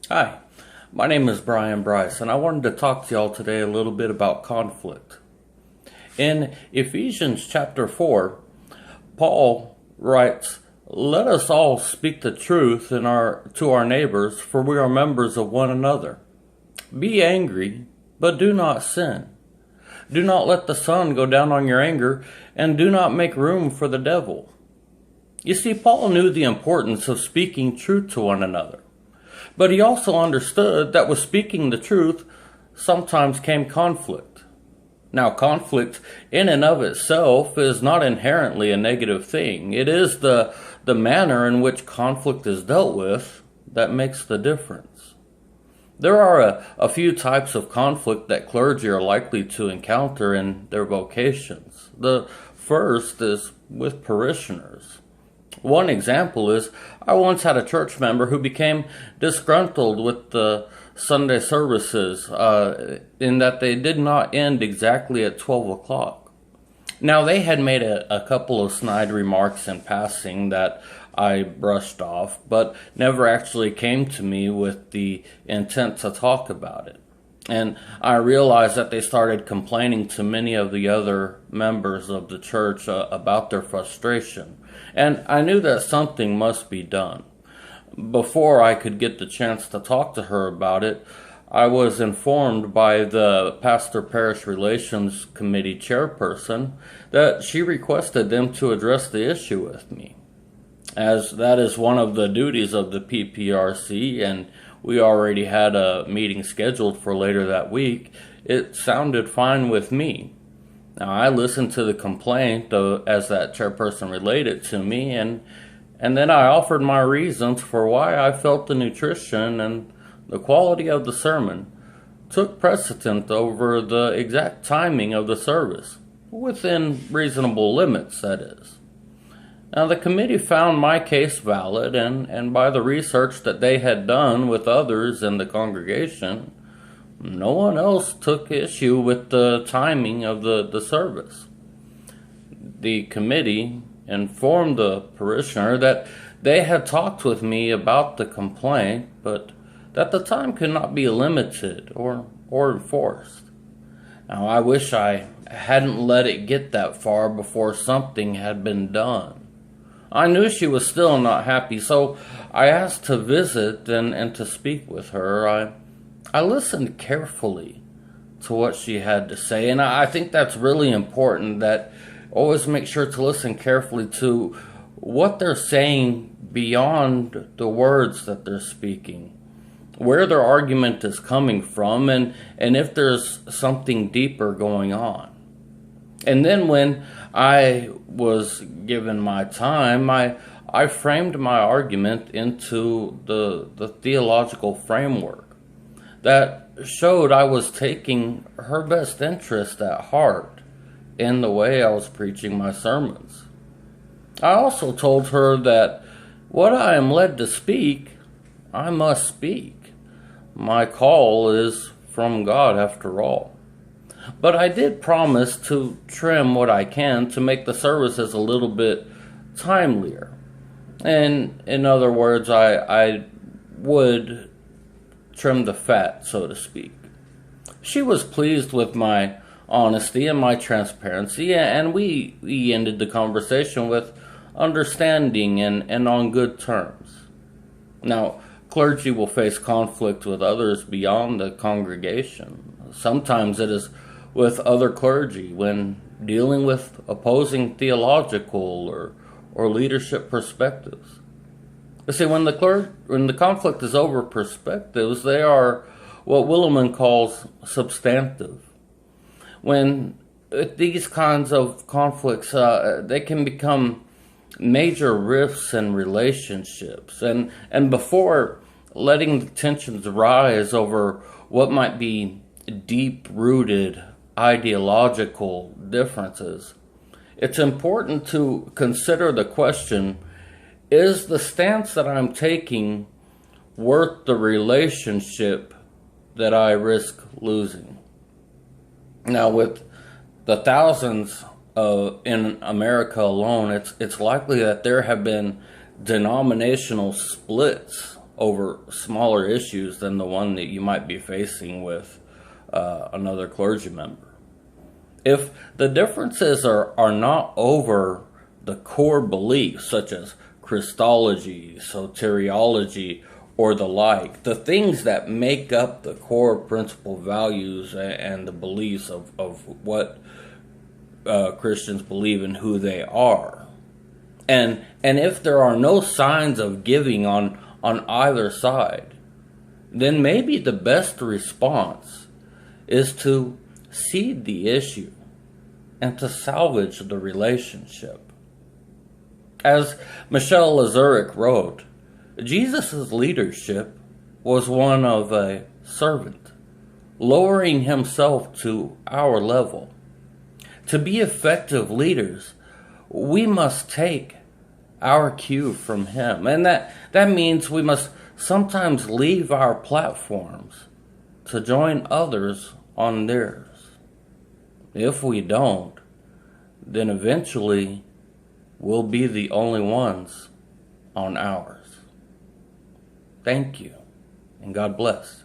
Hi, my name is Brice, and I wanted to talk to y'all today a little bit about conflict. In Ephesians chapter 4, Paul writes, "Let us all speak the truth to our neighbors, for we are members of one another. Be angry, but do not sin. Do not let the sun go down on your anger, and do not make room for the devil." You see, Paul knew the importance of speaking truth to one another. But he also understood that with speaking the truth sometimes came conflict. Now, conflict in and of itself is not inherently a negative thing. It is the manner in which conflict is dealt with that makes the difference. There are a few types of conflict that clergy are likely to encounter in their vocations. The first is with parishioners. One example is I once had a church member who became disgruntled with the Sunday services in that they did not end exactly at 12 o'clock. Now, they had made a couple of snide remarks in passing that I brushed off, but never actually came to me with the intent to talk about it. And I realized that they started complaining to many of the other members of the church about their frustration. And I knew that something must be done. Before I could get the chance to talk to her about it, I was informed by the Pastor Parish Relations Committee chairperson that she requested them to address the issue with me. As that is one of the duties of the PPRC, and we already had a meeting scheduled for later that week, it sounded fine with me. Now, I listened to the complaint as that chairperson relayed it to me, and then I offered my reasons for why I felt the nutrition and the quality of the sermon took precedent over the exact timing of the service, within reasonable limits, that is. Now, the committee found my case valid, and by the research that they had done with others in the congregation, no one else took issue with the timing of the service. The committee informed the parishioner that they had talked with me about the complaint, but that the time could not be limited or enforced. Now, I wish I hadn't let it get that far before something had been done. I knew she was still not happy, so I asked to visit and to speak with her. I listened carefully to what she had to say, and I think that's really important, that always make sure to listen carefully to what they're saying beyond the words that they're speaking, where their argument is coming from, and if there's something deeper going on. And then when I was given my time, I framed my argument into the theological framework that showed I was taking her best interest at heart in the way I was preaching my sermons. I also told her that what I am led to speak, I must speak. My call is from God after all. But I did promise to trim what I can to make the services a little bit timelier. And in other words, I would trim the fat, so to speak. She was pleased with my honesty and my transparency, and we ended the conversation with understanding and on good terms. Now, clergy will face conflict with others beyond the congregation. Sometimes it is with other clergy when dealing with opposing theological or leadership perspectives. You see, when the conflict is over perspectives, they are what Williman calls substantive. When these kinds of conflicts, they can become major rifts in relationships, and before letting the tensions rise over what might be deep-rooted ideological differences, it's important to consider the question, is the stance that I'm taking worth the relationship that I risk losing? Now, with the thousands in America alone, it's likely that there have been denominational splits over smaller issues than the one that you might be facing with another clergy member. If the differences are not over the core beliefs, such as Christology, soteriology, or the like, the things that make up the core principal values and the beliefs of what Christians believe and who they are. And if there are no signs of giving on either side, then maybe the best response is to cede the issue and to salvage the relationship. As Michel Lazuric wrote, Jesus' leadership was one of a servant, lowering himself to our level. To be effective leaders, we must take our cue from him. And that means we must sometimes leave our platforms to join others on theirs. If we don't, then eventually we'll be the only ones on ours. Thank you, and God bless.